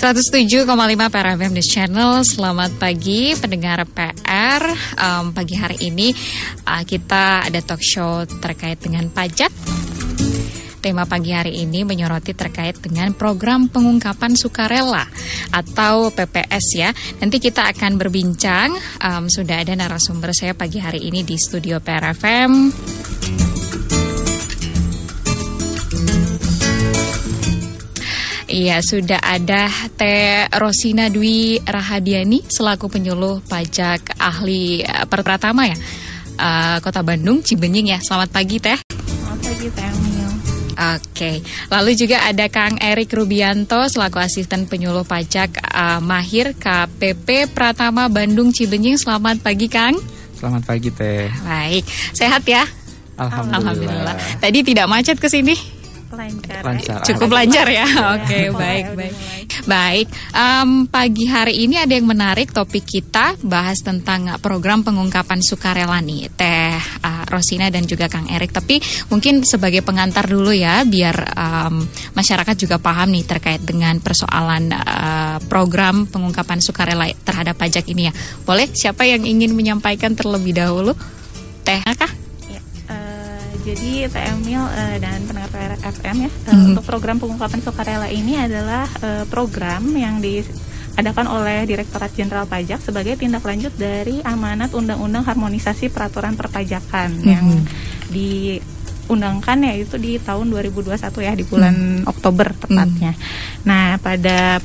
107,5 PR FM News Channel. Selamat pagi pendengar PR. Pagi hari ini kita ada talk show terkait dengan pajak. Tema pagi hari ini menyoroti terkait dengan program pengungkapan sukarela atau PPS ya. Nanti kita akan berbincang. Sudah ada narasumber saya pagi hari ini di studio PR FM. Iya, sudah ada Teh Rosina Dwi Rahadiani selaku penyuluh pajak ahli pertama ya, Kota Bandung, Cibenying ya. Selamat pagi Teh. Selamat pagi Teh Emil. Oke, lalu juga ada Kang Erik Rubianto selaku asisten penyuluh pajak mahir KPP Pratama Bandung Cibenying. Selamat pagi Kang. Selamat pagi Teh. Baik, sehat ya? Alhamdulillah. Tadi tidak macet ke sini? Lancar. Cukup lancar ya. Oke, baik. Baik, pagi hari ini ada yang menarik topik kita bahas tentang program pengungkapan sukarela nih, Teh Rosina dan juga Kang Erik. Tapi mungkin sebagai pengantar dulu ya, biar masyarakat juga paham nih terkait dengan persoalan program pengungkapan sukarela terhadap pajak ini ya. Boleh? Siapa yang ingin menyampaikan terlebih dahulu? Teh kah? Jadi Teh Emil dan pendengar PR FM ya, untuk program pengungkapan sukarela ini adalah program yang diadakan oleh Direktorat Jenderal Pajak sebagai tindak lanjut dari amanat Undang-Undang Harmonisasi Peraturan Perpajakan yang diundangkan yaitu di tahun 2021 ya, di bulan Oktober tepatnya. Nah, pada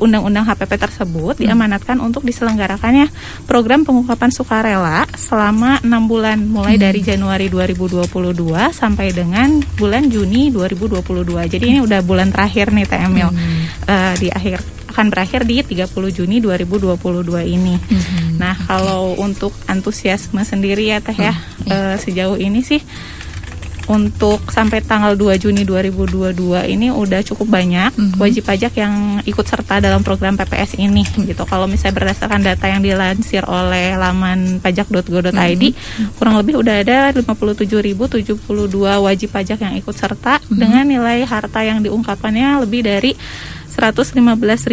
Undang-Undang HPP tersebut diamanatkan untuk diselenggarakannya program pengungkapan sukarela selama 6 bulan mulai dari Januari 2022 sampai dengan bulan Juni 2022. Jadi ini udah bulan terakhir nih Teh Emil. Akan berakhir di 30 Juni 2022 ini. Nah, kalau untuk antusiasme sendiri ya Teh ya, sejauh ini sih untuk sampai tanggal 2 Juni 2022 ini udah cukup banyak wajib pajak yang ikut serta dalam program PPS ini gitu. Kalau misalnya berdasarkan data yang dilansir oleh laman pajak.go.id, kurang lebih udah ada 57.072 wajib pajak yang ikut serta dengan nilai harta yang diungkapkannya lebih dari 115.408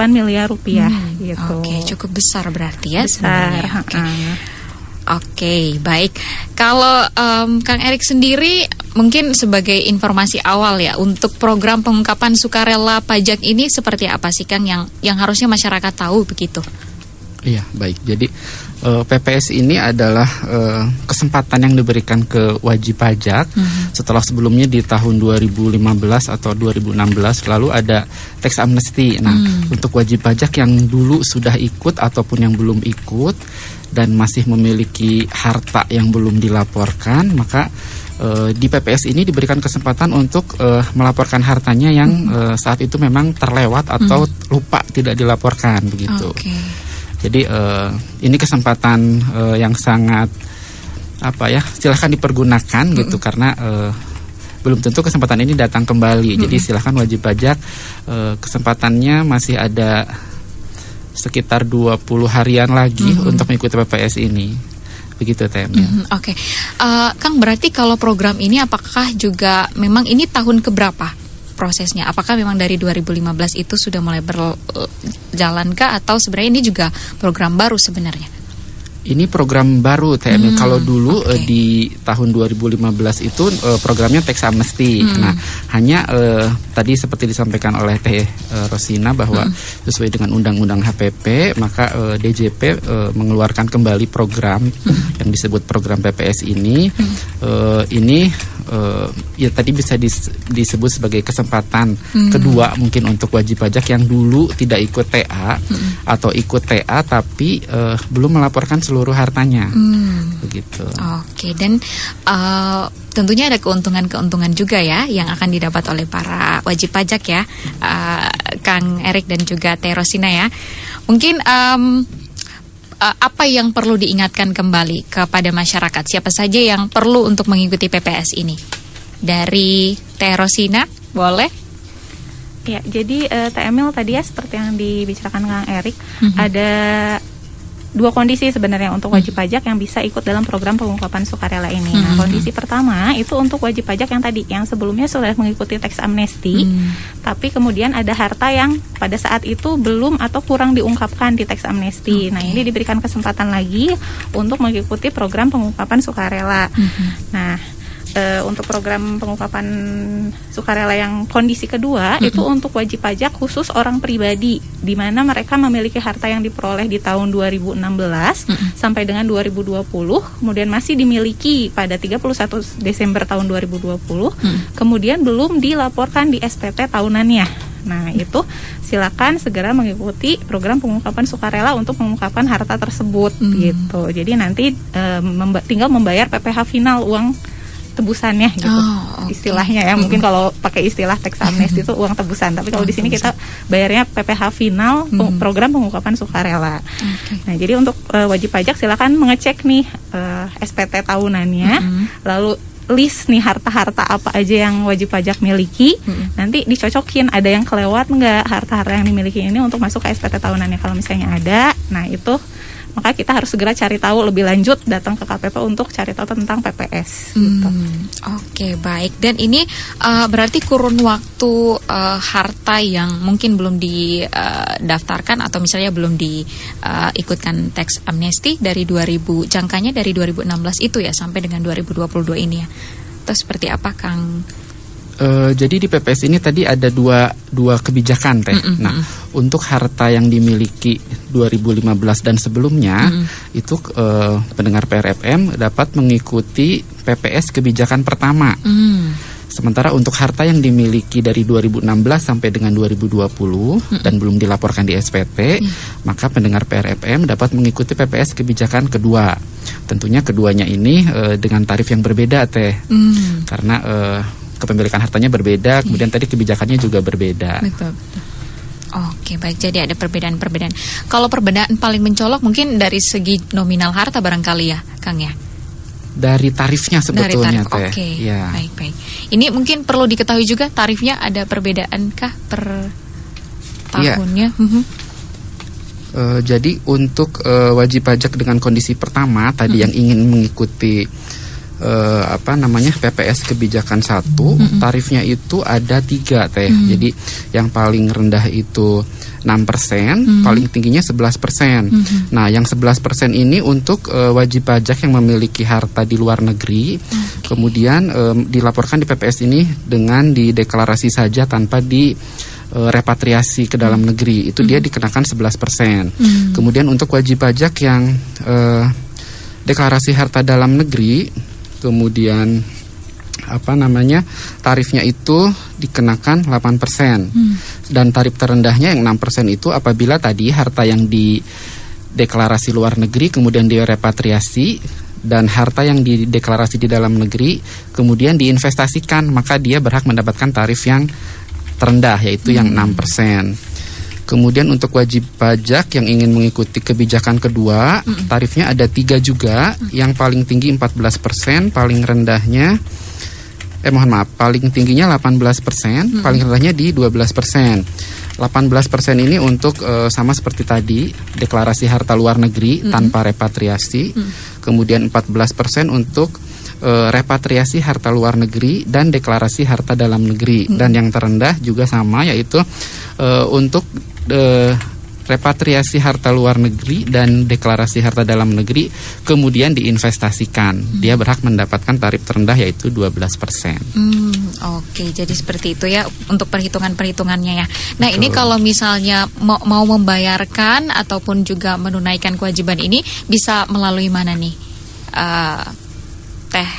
miliar rupiah gitu. Oke, cukup besar berarti ya. Besar. Oke, baik. Kalau Kang Erik sendiri mungkin sebagai informasi awal ya, untuk program pengungkapan sukarela pajak ini seperti apa sih Kang yang harusnya masyarakat tahu begitu? Iya, baik. Jadi PPS ini adalah kesempatan yang diberikan ke wajib pajak setelah sebelumnya di tahun 2015 atau 2016 lalu ada tax amnesty. Nah, untuk wajib pajak yang dulu sudah ikut ataupun yang belum ikut dan masih memiliki harta yang belum dilaporkan, maka di PPS ini diberikan kesempatan untuk melaporkan hartanya yang saat itu memang terlewat atau lupa tidak dilaporkan begitu. Jadi ini kesempatan yang sangat silahkan dipergunakan gitu, karena belum tentu kesempatan ini datang kembali. Jadi silahkan wajib pajak, kesempatannya masih ada sekitar 20 harian lagi untuk mengikuti PPS ini. Begitu Teh. Oke. Kang, berarti kalau program ini apakah juga memang ini tahun keberapa prosesnya? Apakah memang dari 2015 itu sudah mulai berjalan kah, atau sebenarnya ini juga program baru sebenarnya? Ini program baru Teh. Kalau dulu di tahun 2015 itu programnya tax amnesty. Nah, hanya tadi seperti disampaikan oleh Teh Rosina bahwa sesuai dengan Undang-Undang HPP, maka DJP mengeluarkan kembali program yang disebut program PPS ini. Ya tadi bisa disebut sebagai kesempatan kedua mungkin untuk wajib pajak yang dulu tidak ikut TA atau ikut TA tapi belum melaporkan seluruh hartanya. Begitu. Oke, dan tentunya ada keuntungan-keuntungan juga ya yang akan didapat oleh para wajib pajak ya, Kang Erik dan juga Teh Rosina ya. Mungkin apa yang perlu diingatkan kembali kepada masyarakat? Siapa saja yang perlu untuk mengikuti PPS ini? Dari Teh Rosina, boleh? Ya, jadi Teh Emil tadi ya seperti yang dibicarakan Kang Erik, ada dua kondisi sebenarnya untuk wajib pajak yang bisa ikut dalam program pengungkapan sukarela ini. Nah, kondisi pertama itu untuk wajib pajak yang sebelumnya sudah mengikuti teks amnesti, tapi kemudian ada harta yang pada saat itu belum atau kurang diungkapkan di teks amnesti. Nah, ini diberikan kesempatan lagi untuk mengikuti program pengungkapan sukarela. Nah, untuk program pengungkapan sukarela yang kondisi kedua itu untuk wajib pajak khusus orang pribadi, di mana mereka memiliki harta yang diperoleh di tahun 2016 sampai dengan 2020, kemudian masih dimiliki pada 31 Desember tahun 2020, kemudian belum dilaporkan di SPT tahunannya. Nah, itu silakan segera mengikuti program pengungkapan sukarela untuk pengungkapan harta tersebut gitu. Jadi nanti tinggal membayar PPh final, uang tebusannya gitu, istilahnya ya. Mungkin kalau pakai istilah teks amnesti itu uang tebusan, tapi kalau di sini kita bayarnya PPh final program pengungkapan sukarela. Nah, jadi untuk wajib pajak silakan mengecek nih SPT tahunannya, lalu list nih harta-harta apa aja yang wajib pajak miliki, nanti dicocokin ada yang kelewat nggak harta-harta yang dimiliki ini untuk masuk ke SPT tahunannya. Kalau misalnya ada, nah itu maka kita harus segera cari tahu lebih lanjut, datang ke KPP untuk cari tahu tentang PPS. Gitu. Oke, baik. Dan ini berarti kurun waktu harta yang mungkin belum didaftarkan atau misalnya belum diikutkan teks amnesti dari 2000, jangkanya dari 2016 itu ya sampai dengan 2022 ini ya. Terus seperti apa, Kang? Jadi di PPS ini tadi ada dua kebijakan Teh. Nah, untuk harta yang dimiliki 2015 dan sebelumnya itu pendengar PRFM dapat mengikuti PPS kebijakan pertama. Sementara untuk harta yang dimiliki dari 2016 sampai dengan 2020 dan belum dilaporkan di SPT, maka pendengar PRFM dapat mengikuti PPS kebijakan kedua. Tentunya keduanya ini dengan tarif yang berbeda Teh. Karena kepemilikan hartanya berbeda, kemudian tadi kebijakannya juga berbeda. Betul. Oke, baik. Jadi ada perbedaan-perbedaan. Kalau perbedaan paling mencolok mungkin dari segi nominal harta barangkali ya, Kang ya? Dari tarifnya sebetulnya, Teh. Oke, ya. Baik. Ini mungkin perlu diketahui juga tarifnya ada perbedaankah per tahunnya? Jadi untuk wajib pajak dengan kondisi pertama tadi yang ingin mengikuti PPS kebijakan 1, tarifnya itu ada 3 Teh. Jadi yang paling rendah itu 6%, paling tingginya 11%. Nah, yang 11% ini untuk wajib pajak yang memiliki harta di luar negeri, kemudian dilaporkan di PPS ini dengan dideklarasi saja tanpa di repatriasi ke dalam negeri, itu dia dikenakan 11%. Kemudian untuk wajib pajak yang deklarasi harta dalam negeri, kemudian tarifnya itu dikenakan 8%. Dan tarif terendahnya yang 6% itu apabila tadi harta yang dideklarasi luar negeri kemudian direpatriasi, dan harta yang dideklarasi di dalam negeri kemudian diinvestasikan, maka dia berhak mendapatkan tarif yang terendah, yaitu yang 6%. Kemudian untuk wajib pajak yang ingin mengikuti kebijakan kedua, tarifnya ada 3 juga. Yang paling tinggi 14%, paling rendahnya paling tingginya 18%, paling rendahnya di 12%. 18% ini untuk sama seperti tadi, deklarasi harta luar negeri tanpa repatriasi. Kemudian 14% untuk repatriasi harta luar negeri dan deklarasi harta dalam negeri. Dan yang terendah juga sama, yaitu untuk repatriasi harta luar negeri dan deklarasi harta dalam negeri kemudian diinvestasikan. Dia berhak mendapatkan tarif terendah yaitu 12%. Oke, jadi seperti itu ya untuk perhitungannya ya. Nah, ini kalau misalnya mau membayarkan ataupun juga menunaikan kewajiban ini bisa melalui mana nih? Teh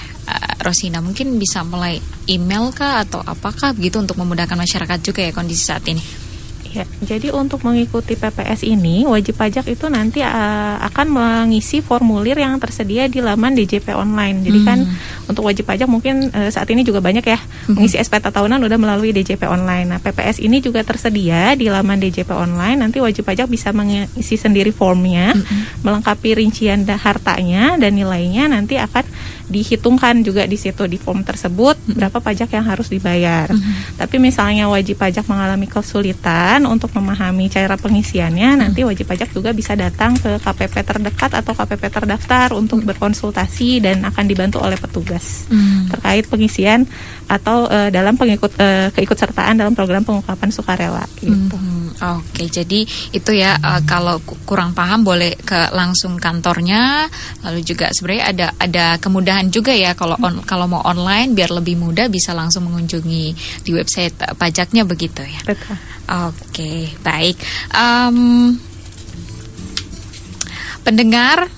Rosina, mungkin bisa mulai email kah atau apakah begitu untuk memudahkan masyarakat juga ya kondisi saat ini? Ya, jadi untuk mengikuti PPS ini wajib pajak itu nanti akan mengisi formulir yang tersedia di laman DJP online. Jadi kan untuk wajib pajak mungkin saat ini juga banyak ya mengisi SPT tahunan udah melalui DJP online. Nah, PPS ini juga tersedia di laman DJP online. Nanti wajib pajak bisa mengisi sendiri formnya, melengkapi rincian hartanya dan nilainya nanti akan dihitungkan juga di situ di form tersebut berapa pajak yang harus dibayar. Tapi misalnya wajib pajak mengalami kesulitan untuk memahami cara pengisiannya, nanti wajib pajak juga bisa datang ke KPP terdekat atau KPP terdaftar untuk berkonsultasi dan akan dibantu oleh petugas terkait pengisian atau dalam keikutsertaan dalam program pengungkapan sukarela gitu. Oke, jadi itu ya, kalau kurang paham boleh ke langsung kantornya. Lalu juga sebenarnya ada kemudahan juga ya kalau mau online biar lebih mudah bisa langsung mengunjungi di website pajaknya begitu ya. Betul. Oke, baik. Pendengar,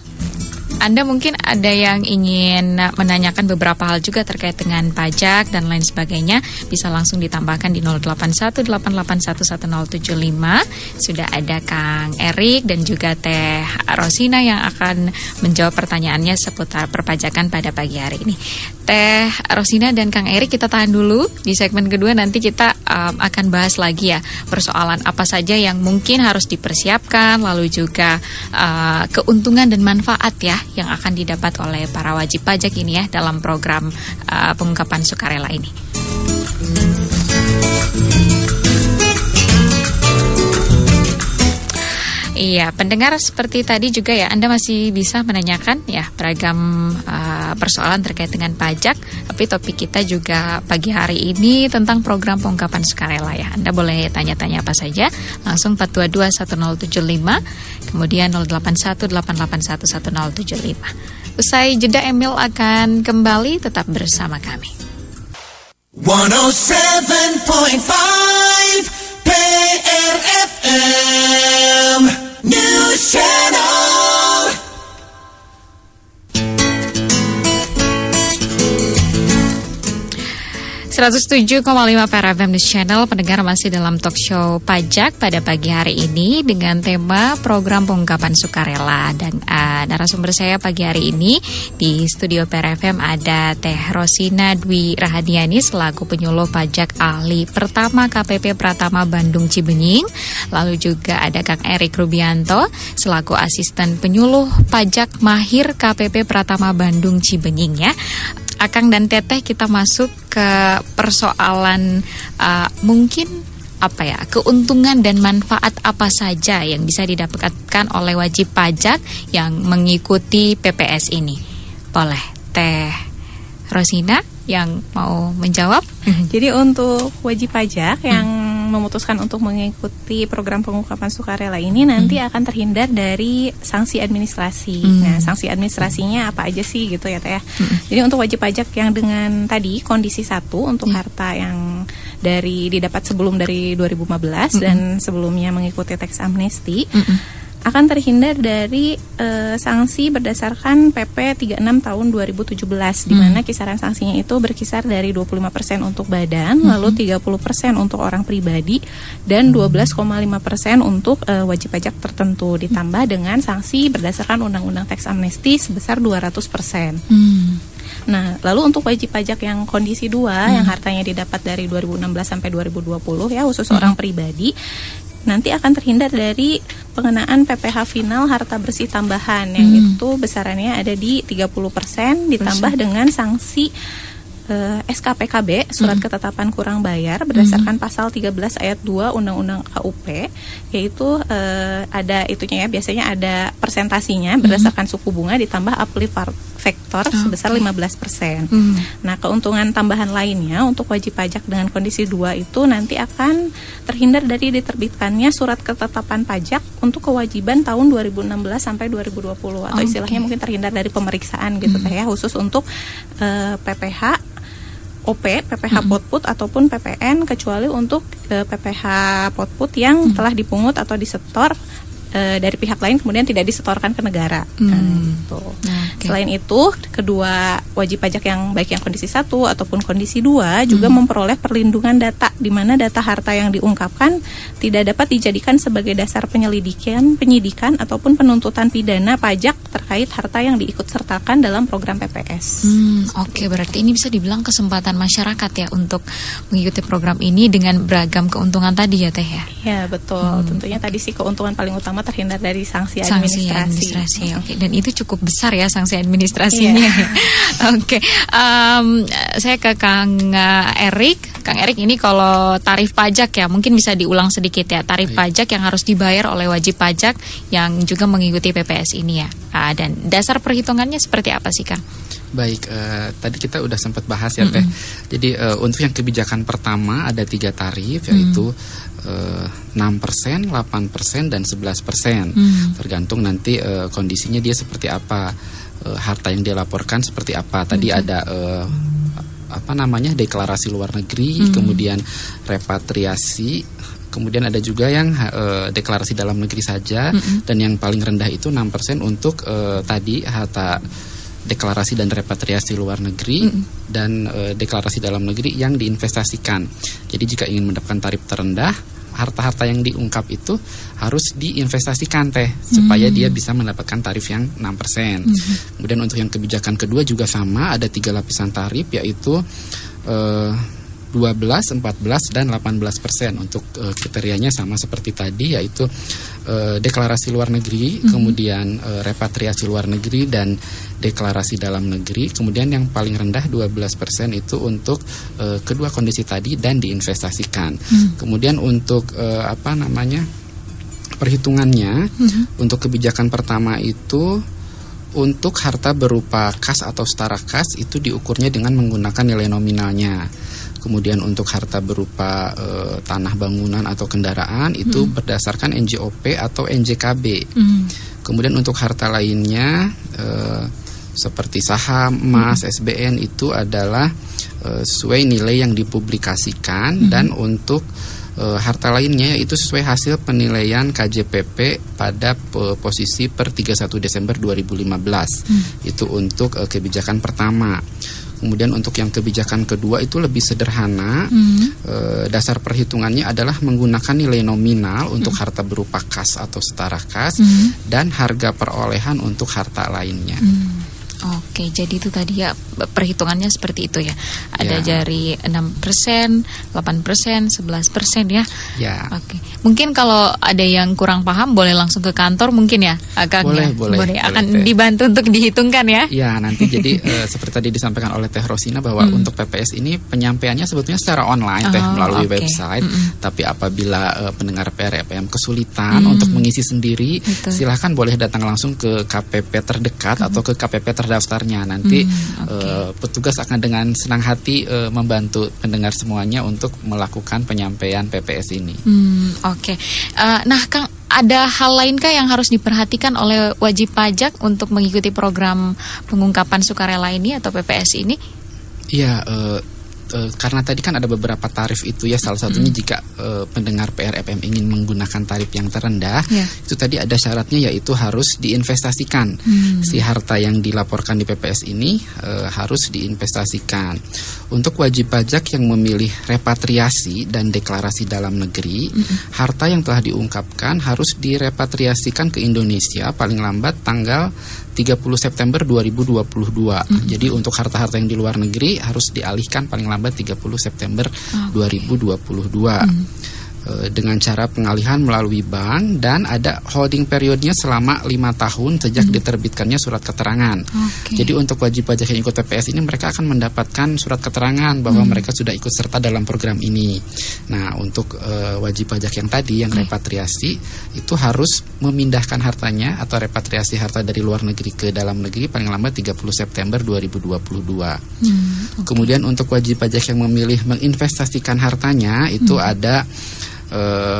Anda mungkin ada yang ingin menanyakan beberapa hal juga terkait dengan pajak dan lain sebagainya, bisa langsung ditambahkan di 0818811075. Sudah ada Kang Erik dan juga Teh Rosina yang akan menjawab pertanyaannya seputar perpajakan pada pagi hari ini. Teh Rosina dan Kang Erik, kita tahan dulu. Di segmen kedua nanti kita akan bahas lagi ya persoalan apa saja yang mungkin harus dipersiapkan, lalu juga keuntungan dan manfaat ya yang akan didapat oleh para wajib pajak ini ya dalam program pengungkapan sukarela ini. Iya, pendengar, seperti tadi juga ya, Anda masih bisa menanyakan ya beragam persoalan terkait dengan pajak. Tapi topik kita juga pagi hari ini tentang program pengungkapan sukarela ya. Anda boleh tanya-tanya apa saja, langsung 4221075, kemudian 0818811075. Usai jeda, Emil akan kembali, tetap bersama kami. 107.5 PRFM News Channel. .7,5 PRFM News Channel. Pendengar, masih dalam talk show pajak pada pagi hari ini dengan tema program pengungkapan sukarela. Dan narasumber saya pagi hari ini di studio PRFM ada Teh Rosina Dwi Rahadiani selaku penyuluh pajak ahli pertama KPP Pratama Bandung Cibenying. Lalu juga ada Kang Erik Rubianto selaku asisten penyuluh pajak mahir KPP Pratama Bandung Cibenying ya. Akang dan Teteh, kita masuk ke persoalan mungkin apa ya, keuntungan dan manfaat apa saja yang bisa didapatkan oleh wajib pajak yang mengikuti PPS ini. Boleh Teh Rosina yang mau menjawab? Jadi untuk wajib pajak yang memutuskan untuk mengikuti program pengungkapan sukarela ini nanti akan terhindar dari sanksi administrasi. Nah, sanksi administrasinya apa aja sih gitu ya Teh ya. Jadi untuk wajib pajak yang dengan tadi kondisi 1 untuk harta yang didapat sebelum dari 2015 dan sebelumnya mengikuti teks amnesti, akan terhindar dari sanksi berdasarkan PP 36 tahun 2017 di mana kisaran sanksinya itu berkisar dari 25% untuk badan, lalu 30% untuk orang pribadi dan 12,5% untuk wajib pajak tertentu, ditambah dengan sanksi berdasarkan Undang-Undang Teks Amnesti sebesar 200%. Nah, lalu untuk wajib pajak yang kondisi 2 yang hartanya didapat dari 2016 sampai 2020 ya, khusus orang pribadi, nanti akan terhindar dari pengenaan PPh final harta bersih tambahan yang itu besarannya ada di 30% ditambah dengan sanksi SKPKB, surat ketetapan kurang bayar berdasarkan pasal 13 ayat 2 Undang-Undang KUP, yaitu ada itunya ya, biasanya ada persentasinya berdasarkan suku bunga ditambah uplift faktor sebesar 15%. Nah, keuntungan tambahan lainnya untuk wajib pajak dengan kondisi 2 itu nanti akan terhindar dari diterbitkannya surat ketetapan pajak untuk kewajiban tahun 2016 sampai 2020 atau istilahnya mungkin terhindar dari pemeriksaan gitu Teh ya, khusus untuk PPh OP, PPh Potput ataupun PPN, kecuali untuk PPh Potput yang telah dipungut atau disetor dari pihak lain kemudian tidak disetorkan ke negara. Selain itu, kedua wajib pajak yang baik yang kondisi 1 ataupun kondisi 2 juga memperoleh perlindungan data, di mana data harta yang diungkapkan tidak dapat dijadikan sebagai dasar penyidikan ataupun penuntutan pidana pajak terkait harta yang diikutsertakan dalam program PPS. Oke, berarti ini bisa dibilang kesempatan masyarakat ya untuk mengikuti program ini dengan beragam keuntungan tadi ya Teh ya? Ya, betul. Tentunya tadi sih keuntungan paling utama terhindar dari sanksi administrasi. Oke, dan itu cukup besar ya sanksi fungsi administrasinya. Oke, saya ke Kang Erik. Kang Erik, ini kalau tarif pajak ya, mungkin bisa diulang sedikit ya, tarif pajak yang harus dibayar oleh wajib pajak yang juga mengikuti PPS ini ya. Dan dasar perhitungannya seperti apa sih, Kang? Baik, tadi kita udah sempat bahas ya Teh. Jadi untuk yang kebijakan pertama ada 3 tarif, yaitu 6%, 8%, dan 11%. Tergantung nanti kondisinya dia seperti apa, harta yang dia laporkan seperti apa. Tadi ada deklarasi luar negeri, kemudian repatriasi, kemudian ada juga yang deklarasi dalam negeri saja, dan yang paling rendah itu 6% untuk tadi harta deklarasi dan repatriasi luar negeri dan deklarasi dalam negeri yang diinvestasikan. Jadi jika ingin mendapatkan tarif terendah, harta-harta yang diungkap itu harus diinvestasikan Teh, supaya dia bisa mendapatkan tarif yang 6%. Kemudian untuk yang kebijakan kedua juga sama, ada 3 lapisan tarif, yaitu 12, 14, dan 18%. Untuk kriterianya sama seperti tadi, yaitu deklarasi luar negeri, kemudian repatriasi luar negeri, dan deklarasi dalam negeri. Kemudian yang paling rendah 12% itu untuk kedua kondisi tadi dan diinvestasikan. Kemudian untuk perhitungannya, untuk kebijakan pertama itu untuk harta berupa kas atau setara kas itu diukurnya dengan menggunakan nilai nominalnya. Kemudian untuk harta berupa tanah bangunan atau kendaraan itu berdasarkan NJOP atau NJKB. Kemudian untuk harta lainnya seperti saham, emas, SBN itu adalah sesuai nilai yang dipublikasikan, dan untuk harta lainnya itu sesuai hasil penilaian KJPP pada posisi per 31 Desember 2015. Itu untuk kebijakan pertama. Kemudian untuk yang kebijakan kedua itu lebih sederhana. Dasar perhitungannya adalah menggunakan nilai nominal untuk harta berupa kas atau setara kas, dan harga perolehan untuk harta lainnya. Oke, jadi itu tadi ya perhitungannya seperti itu ya. Ada dari 6%, 8%, 11% ya. Ya. Oke. Mungkin kalau ada yang kurang paham boleh langsung ke kantor mungkin ya, Kang. Boleh. Akan dibantu untuk dihitungkan ya. Ya, nanti jadi seperti tadi disampaikan oleh Teh Rosina bahwa untuk PPS ini penyampaiannya sebetulnya secara online melalui website. Tapi apabila pendengar PRFM kesulitan untuk mengisi sendiri, silahkan boleh datang langsung ke KPP terdekat atau ke KPP terdaftarnya. Nanti petugas akan dengan senang hati membantu pendengar semuanya untuk melakukan penyampaian PPS ini. Oke. Nah, Kang, ada hal lainkah yang harus diperhatikan oleh wajib pajak untuk mengikuti program pengungkapan sukarela ini atau PPS ini? Iya, karena tadi kan ada beberapa tarif itu ya, salah satunya jika pendengar PRFM ingin menggunakan tarif yang terendah, itu tadi ada syaratnya, yaitu harus diinvestasikan. Si harta yang dilaporkan di PPS ini harus diinvestasikan. Untuk wajib pajak yang memilih repatriasi dan deklarasi dalam negeri, harta yang telah diungkapkan harus direpatriasikan ke Indonesia paling lambat tanggal 30 September 2022. Jadi untuk harta-harta yang di luar negeri harus dialihkan paling lambat 30 September 2022. Dengan cara pengalihan melalui bank, dan ada holding periodnya selama 5 tahun sejak diterbitkannya surat keterangan. Jadi untuk wajib pajak yang ikut PPS ini, mereka akan mendapatkan surat keterangan bahwa mereka sudah ikut serta dalam program ini. Nah, untuk wajib pajak yang tadi, yang repatriasi, itu harus memindahkan hartanya atau repatriasi harta dari luar negeri ke dalam negeri paling lambat 30 September 2022. Kemudian untuk wajib pajak yang memilih menginvestasikan hartanya, itu ada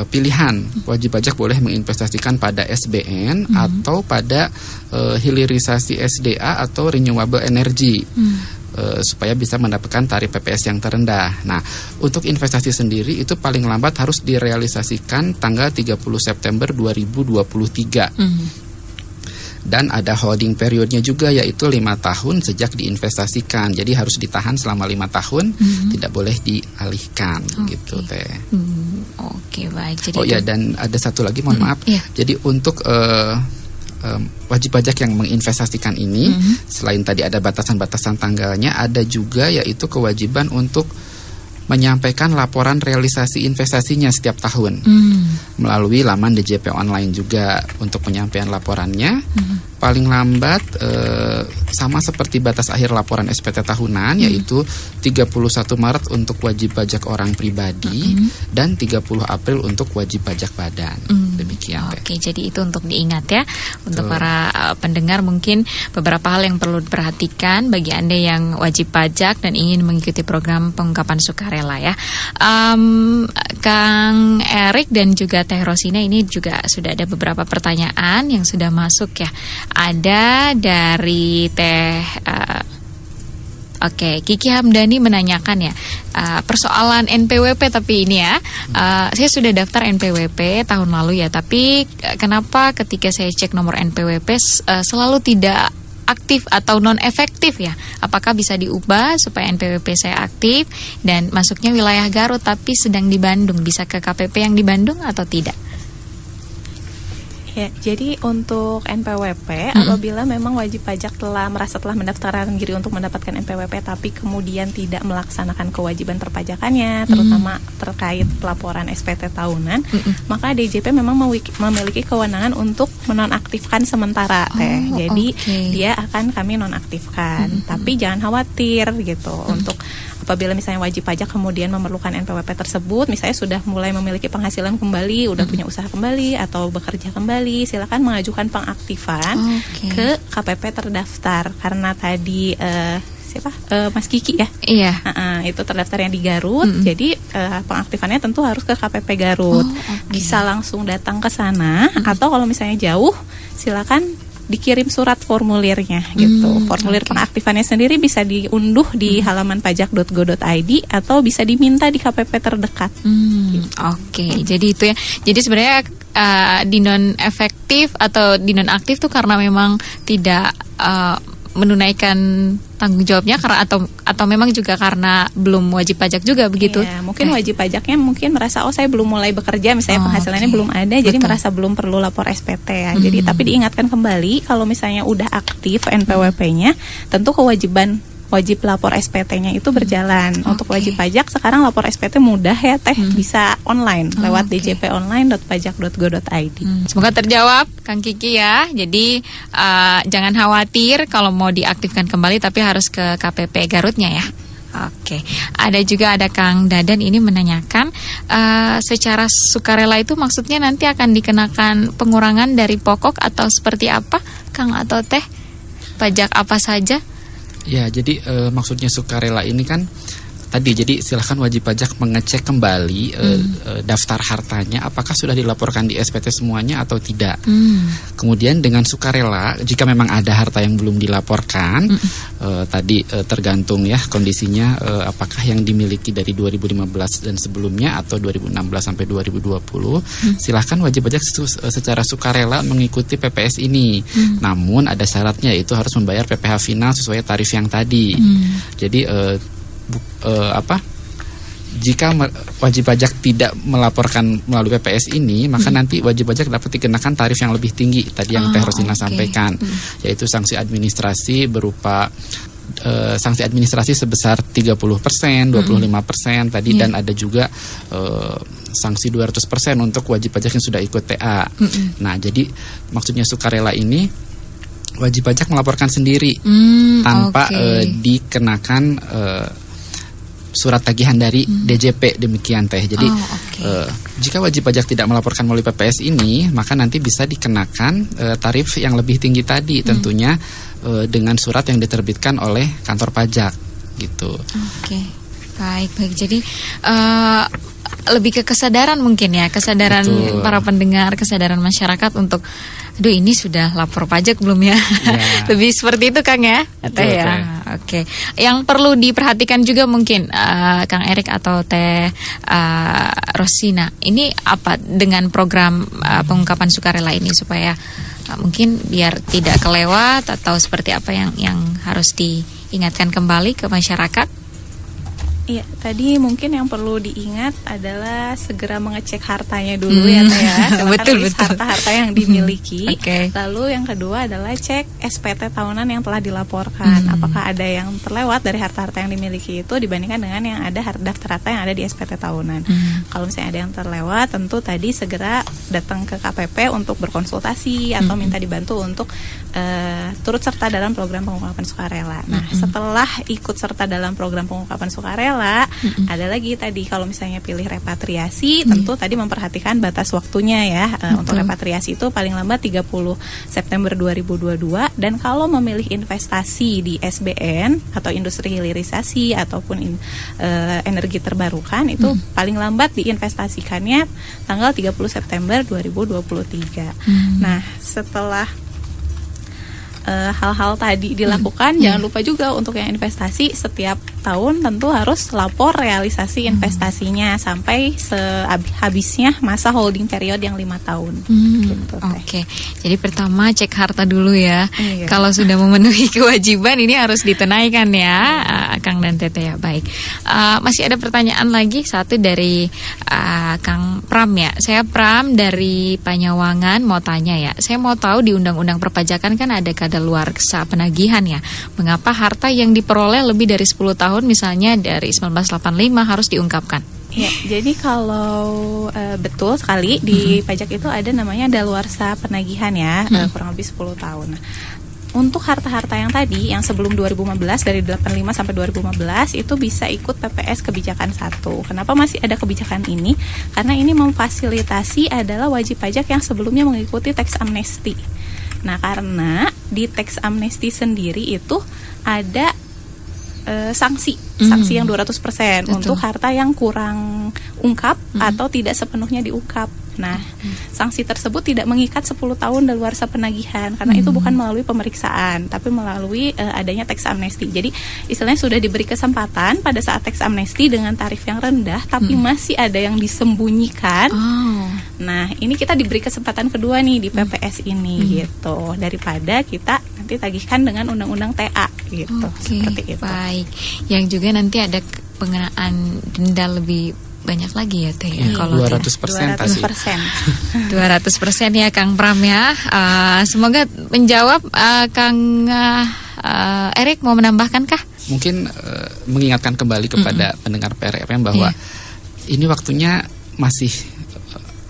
pilihan. Wajib pajak boleh menginvestasikan pada SBN atau pada hilirisasi SDA atau renewable energy, supaya bisa mendapatkan tarif PPS yang terendah. Nah, untuk investasi sendiri itu paling lambat harus direalisasikan tanggal 30 September 2023. Dan ada holding periodnya juga, yaitu 5 tahun sejak diinvestasikan. Jadi harus ditahan selama 5 tahun, tidak boleh dialihkan gitu Teh. Oke, baik. Jadi dan ada satu lagi, mohon maaf. Jadi untuk wajib pajak yang menginvestasikan ini, selain tadi ada batasan-batasan tanggalnya, ada juga yaitu kewajiban untuk menyampaikan laporan realisasi investasinya setiap tahun melalui laman DJP online juga. Untuk penyampaian laporannya paling lambat sama seperti batas akhir laporan SPT tahunan, yaitu 31 Maret untuk wajib pajak orang pribadi dan 30 April untuk wajib pajak badan. Demikian. Oke, jadi itu untuk diingat ya. Untuk para pendengar, mungkin beberapa hal yang perlu diperhatikan bagi Anda yang wajib pajak dan ingin mengikuti program pengungkapan sukarela ya. Kang Erik dan juga Teh Rosina, ini juga sudah ada beberapa pertanyaan yang sudah masuk ya. Ada dari Teh Kiki Hamdani menanyakan ya, persoalan NPWP tapi ini ya, saya sudah daftar NPWP tahun lalu ya, tapi kenapa ketika saya cek nomor NPWP selalu tidak aktif atau non efektif ya? Apakah bisa diubah supaya NPWP saya aktif dan masuknya wilayah Garut tapi sedang di Bandung, bisa ke KPP yang di Bandung atau tidak? Ya, jadi untuk NPWP, apabila memang wajib pajak telah mendaftarkan diri untuk mendapatkan NPWP tapi kemudian tidak melaksanakan kewajiban perpajakannya, terutama terkait pelaporan SPT tahunan, maka DJP memang memiliki kewenangan untuk menonaktifkan sementara Teh. Jadi dia akan kami nonaktifkan. Tapi jangan khawatir gitu. Untuk apabila misalnya wajib pajak kemudian memerlukan NPWP tersebut, misalnya sudah mulai memiliki penghasilan kembali, udah punya usaha kembali atau bekerja kembali, silakan mengajukan pengaktifan ke KPP terdaftar. Karena tadi Mas Kiki ya? Iya. Itu terdaftarnya di Garut, jadi pengaktifannya tentu harus ke KPP Garut. Bisa langsung datang ke sana, atau kalau misalnya jauh, silakan dikirim surat formulirnya gitu. Formulir pengaktifannya sendiri bisa diunduh di halaman pajak.go.id atau bisa diminta di KPP terdekat. Jadi itu ya. Jadi sebenarnya di non efektif atau di non aktif tuh karena memang tidak menunaikan tanggung jawabnya, karena atau memang juga karena belum wajib pajak juga begitu. Iya, mungkin wajib pajaknya mungkin merasa saya belum mulai bekerja, misalnya penghasilannya belum ada, jadi merasa belum perlu lapor SPT ya. Jadi tapi diingatkan kembali kalau misalnya udah aktif NPWP-nya, tentu kewajiban wajib lapor SPT-nya itu berjalan. Untuk wajib pajak sekarang lapor SPT mudah ya Teh, bisa online lewat djponline.pajak.go.id. Semoga terjawab Kang Kiki ya. Jadi jangan khawatir kalau mau diaktifkan kembali, tapi harus ke KPP Garutnya ya. Ada Kang Dadan ini menanyakan, secara sukarela itu maksudnya nanti akan dikenakan pengurangan dari pokok atau seperti apa Kang atau Teh? Pajak apa saja? Ya, jadi maksudnya sukarela ini kan tadi, jadi silahkan wajib pajak mengecek kembali daftar hartanya apakah sudah dilaporkan di SPT semuanya atau tidak. Kemudian dengan sukarela, jika memang ada harta yang belum dilaporkan, tadi tergantung ya kondisinya, apakah yang dimiliki dari 2015 dan sebelumnya atau 2016 sampai 2020, silahkan wajib pajak secara sukarela mengikuti PPS ini. Namun ada syaratnya, yaitu harus membayar PPh final sesuai tarif yang tadi. Jadi jika wajib pajak tidak melaporkan melalui PPS ini, maka nanti wajib pajak dapat dikenakan tarif yang lebih tinggi tadi yang Teh Rosina sampaikan, yaitu sanksi administrasi berupa sanksi administrasi sebesar 30%, 25% tadi, dan ada juga sanksi 200% untuk wajib pajak yang sudah ikut TA. Nah, jadi maksudnya sukarela ini wajib pajak melaporkan sendiri tanpa dikenakan surat tagihan dari DJP, demikian Teh. Jadi jika wajib pajak tidak melaporkan melalui PPS ini, maka nanti bisa dikenakan tarif yang lebih tinggi tadi, tentunya dengan surat yang diterbitkan oleh kantor pajak gitu. Baik. Jadi lebih ke kesadaran mungkin ya, kesadaran para pendengar, kesadaran masyarakat untuk ini sudah lapor pajak belum ya? Lebih seperti itu Kang ya? Yang perlu diperhatikan juga mungkin Kang Erik atau Teh Rosina, ini apa dengan program pengungkapan sukarela ini supaya mungkin biar tidak kelewat, atau seperti apa yang harus diingatkan kembali ke masyarakat? Iya, tadi mungkin yang perlu diingat adalah segera mengecek hartanya dulu ya Teh ya. Silakan list harta-harta yang dimiliki. Lalu yang kedua adalah cek SPT tahunan yang telah dilaporkan. Apakah ada yang terlewat dari harta-harta yang dimiliki itu dibandingkan dengan yang ada daftar harta yang ada di SPT tahunan. Kalau misalnya ada yang terlewat, tentu tadi segera datang ke KPP untuk berkonsultasi atau minta dibantu untuk turut serta dalam program pengungkapan sukarela. Nah, setelah ikut serta dalam program pengungkapan sukarela, ada lagi tadi kalau misalnya pilih repatriasi, tentu tadi memperhatikan batas waktunya ya. Untuk repatriasi itu paling lambat 30 September 2022, dan kalau memilih investasi di SBN atau industri hilirisasi ataupun energi terbarukan itu paling lambat diinvestasikannya tanggal 30 September 2023. Nah, setelah hal-hal tadi dilakukan, jangan lupa juga untuk yang investasi setiap tahun tentu harus lapor realisasi investasinya sampai habisnya masa holding period yang 5 tahun. Gitu, Oke. Jadi pertama cek harta dulu ya. Kalau sudah memenuhi kewajiban ini harus ditunaikan ya, Kang dan Tete ya. Baik. Masih ada pertanyaan lagi satu dari Kang Pram ya. Saya Pram dari Panyawangan mau tanya ya. Saya mau tahu di Undang-Undang Perpajakan kan ada kadaluarsa penagihan ya. Mengapa harta yang diperoleh lebih dari 10 tahun misalnya dari 1985 harus diungkapkan? Ya, jadi kalau betul sekali di pajak itu ada namanya daluarsa penagihan ya, kurang lebih 10 tahun. Nah, untuk harta-harta yang tadi yang sebelum 2015 dari 85 sampai 2015 itu bisa ikut PPS kebijakan 1. Kenapa masih ada kebijakan ini? Karena ini memfasilitasi adalah wajib pajak yang sebelumnya mengikuti tax amnesty. Nah, karena di tax amnesty sendiri itu ada sanksi yang 200% untuk harta yang kurang ungkap atau tidak sepenuhnya diungkap. Nah, sanksi tersebut tidak mengikat 10 tahun daluarsa penagihan karena itu bukan melalui pemeriksaan tapi melalui adanya tax amnesty. Jadi istilahnya sudah diberi kesempatan pada saat tax amnesty dengan tarif yang rendah tapi masih ada yang disembunyikan. Nah, ini kita diberi kesempatan kedua nih di PPS ini gitu. Daripada kita nanti tagihkan dengan undang-undang TA gitu. Seperti itu. Baik. Yang juga nanti ada pengenaan denda lebih banyak lagi ya Teh ya, kalau 200% tadi. 200% ya Kang Pram ya. Semoga menjawab. Kang Erik mau menambahkan kah? Mungkin mengingatkan kembali kepada pendengar PRFM bahwa ini waktunya masih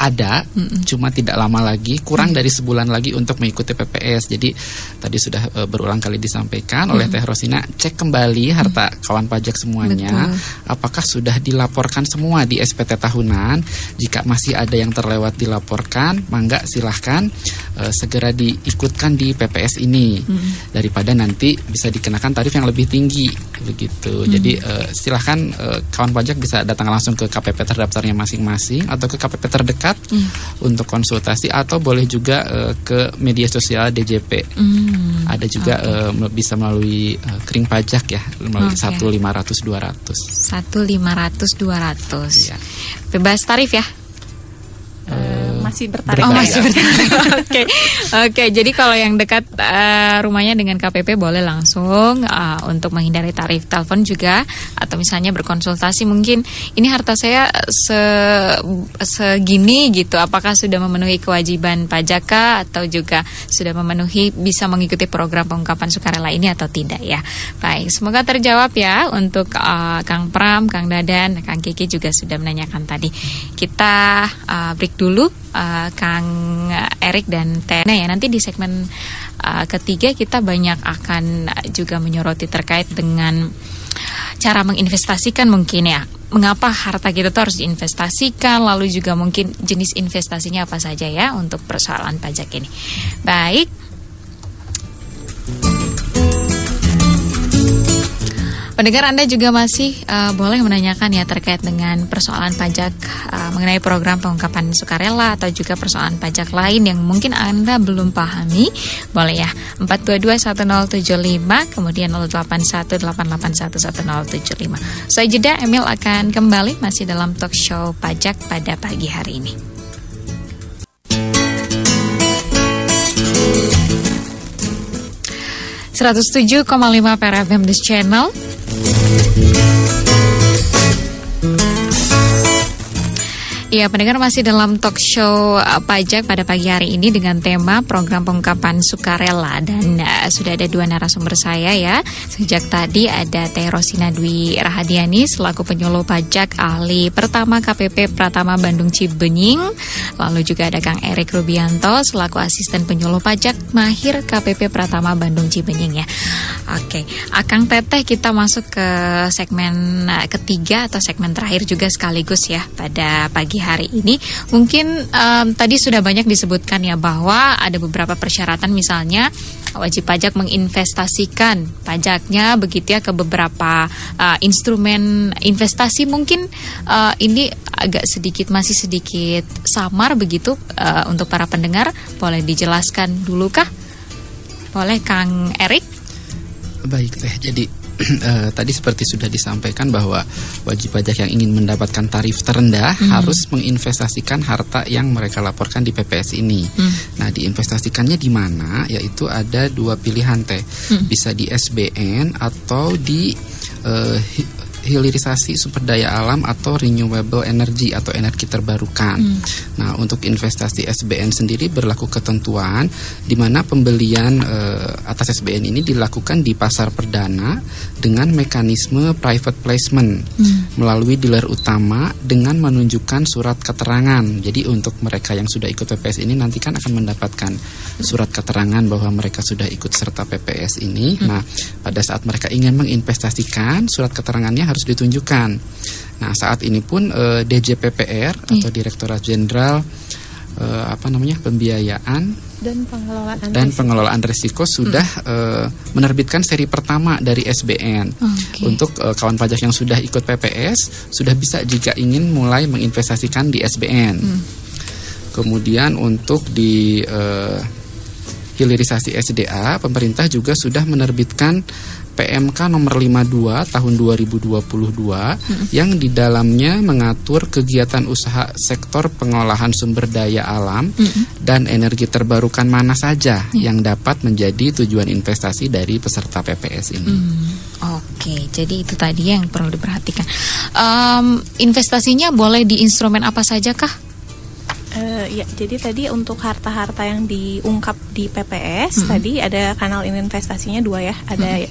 ada, cuma tidak lama lagi, kurang dari sebulan lagi untuk mengikuti PPS. Jadi tadi sudah berulang kali disampaikan oleh Teh Rosina, cek kembali harta kawan pajak semuanya, apakah sudah dilaporkan semua di SPT tahunan. Jika masih ada yang terlewat dilaporkan, mangga silahkan segera diikutkan di PPS ini, daripada nanti bisa dikenakan tarif yang lebih tinggi begitu. Jadi silahkan kawan pajak bisa datang langsung ke KPP terdaftarnya masing-masing atau ke KPP terdekat untuk konsultasi, atau boleh juga ke media sosial DJP. Ada juga bisa melalui kering pajak ya, melalui 1.500-200. 1.500-200. Ya. Bebas tarif ya? Masih bertarif. Masih bertarif. Oke. Jadi kalau yang dekat rumahnya dengan KPP boleh langsung untuk menghindari tarif telepon juga, atau misalnya berkonsultasi, mungkin ini harta saya segini gitu, apakah sudah memenuhi kewajiban pajak atau juga sudah memenuhi, bisa mengikuti program pengungkapan sukarela ini atau tidak ya. Baik, semoga terjawab ya untuk Kang Pram, Kang Dadan, Kang Kiki juga sudah menanyakan tadi. Kita break dulu, Kang Erik dan Tena ya. Nanti di segmen ketiga kita banyak akan juga menyoroti terkait dengan cara menginvestasikan mungkin ya. Mengapa harta kita tuh harus diinvestasikan, lalu juga mungkin jenis investasinya apa saja ya untuk persoalan pajak ini. Baik. Pendengar, Anda juga masih boleh menanyakan ya terkait dengan persoalan pajak mengenai program pengungkapan sukarela atau juga persoalan pajak lain yang mungkin Anda belum pahami. Boleh ya, 4221075 kemudian 0818811075. Saya jeda, Emil akan kembali masih dalam talk show pajak pada pagi hari ini. ...107,5 PRFM News Channel. Ya, pendengar masih dalam talk show pajak pada pagi hari ini dengan tema program pengungkapan sukarela, dan sudah ada dua narasumber saya ya. Sejak tadi ada Teh Rosina Dwi Rahadiani selaku penyuluh pajak ahli pertama KPP Pratama Bandung Cibenying. Lalu juga ada Kang Erik Rubianto selaku asisten penyuluh pajak mahir KPP Pratama Bandung Cibenying ya. Oke, Akang Teteh, kita masuk ke segmen ketiga atau segmen terakhir juga sekaligus ya pada pagi hari ini. Mungkin tadi sudah banyak disebutkan ya bahwa ada beberapa persyaratan, misalnya wajib pajak menginvestasikan pajaknya begitu ya ke beberapa instrumen investasi. Mungkin ini agak masih sedikit samar begitu untuk para pendengar. Boleh dijelaskan dulu kah? Boleh Kang Erik? Baik Teh, jadi tadi seperti sudah disampaikan bahwa wajib pajak yang ingin mendapatkan tarif terendah harus menginvestasikan harta yang mereka laporkan di PPS ini. Nah, diinvestasikannya di mana? Yaitu ada dua pilihan Teh, bisa di SBN atau di hilirisasi sumber daya alam atau renewable energy atau energi terbarukan. Nah, untuk investasi SBN sendiri berlaku ketentuan di mana pembelian atas SBN ini dilakukan di pasar perdana dengan mekanisme private placement melalui dealer utama dengan menunjukkan surat keterangan. Jadi untuk mereka yang sudah ikut PPS ini nanti kan akan mendapatkan surat keterangan bahwa mereka sudah ikut serta PPS ini. Nah, pada saat mereka ingin menginvestasikan, surat keterangannya harus ditunjukkan. Nah, saat ini pun DJPPR atau Direktorat Jenderal Pembiayaan dan Pengelolaan Risiko sudah menerbitkan seri pertama dari SBN. Untuk kawan pajak yang sudah ikut PPS sudah bisa jika ingin mulai menginvestasikan di SBN. Kemudian untuk di hilirisasi SDA, pemerintah juga sudah menerbitkan PMK nomor 52 tahun 2022 yang di dalamnya mengatur kegiatan usaha sektor pengolahan sumber daya alam dan energi terbarukan mana saja yang dapat menjadi tujuan investasi dari peserta PPS ini. Oke, jadi itu tadi yang perlu diperhatikan. Investasinya boleh di instrumen apa saja kah? Ya, jadi tadi untuk harta-harta yang diungkap di PPS tadi ada kanal investasinya dua ya, ada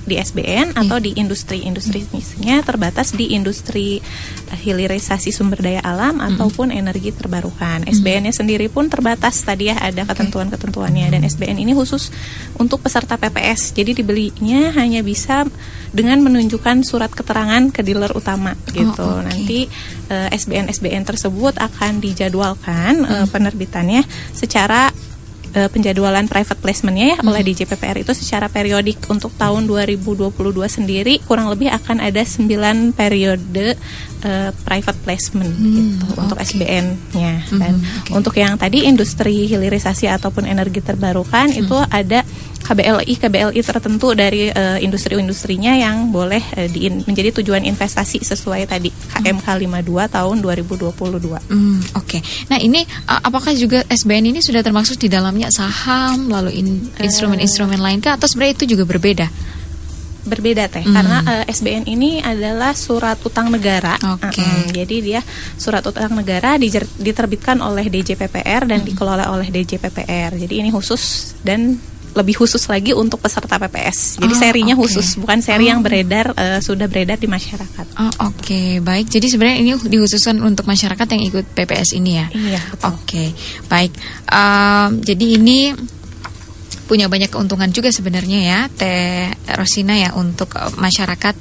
di SBN atau di industri. Industrinya terbatas di industri hilirisasi sumber daya alam ataupun energi terbarukan. SBN-nya sendiri pun terbatas tadi ya, ada ketentuan-ketentuannya, dan SBN ini khusus untuk peserta PPS. Jadi dibelinya hanya bisa dengan menunjukkan surat keterangan ke dealer utama gitu. Nanti SBN tersebut akan dijadwalkan penerbitannya secara penjadwalan private placement-nya ya oleh DJPPR itu secara periodik. Untuk tahun 2022 sendiri kurang lebih akan ada 9 periode private placement gitu untuk SBN-nya. Dan untuk yang tadi industri hilirisasi ataupun energi terbarukan itu ada KBLI tertentu dari industri-industrinya yang boleh menjadi tujuan investasi sesuai tadi KMK 52 tahun 2022. Oke. Nah, ini apakah juga SBN ini sudah termasuk di dalamnya saham lalu instrumen-instrumen lain kah, atau sebenarnya itu juga berbeda? Berbeda Teh, karena SBN ini adalah surat utang negara. Jadi dia surat utang negara diterbitkan oleh DJPPR dan dikelola oleh DJPPR. Jadi ini khusus dan lebih khusus lagi untuk peserta PPS. Jadi serinya khusus, bukan seri yang sudah beredar di masyarakat. Oke, baik. Jadi sebenarnya ini dikhususkan untuk masyarakat yang ikut PPS ini ya. Iya, betul. Oke, baik. Jadi ini punya banyak keuntungan juga sebenarnya ya, Teh Rosina ya, untuk masyarakat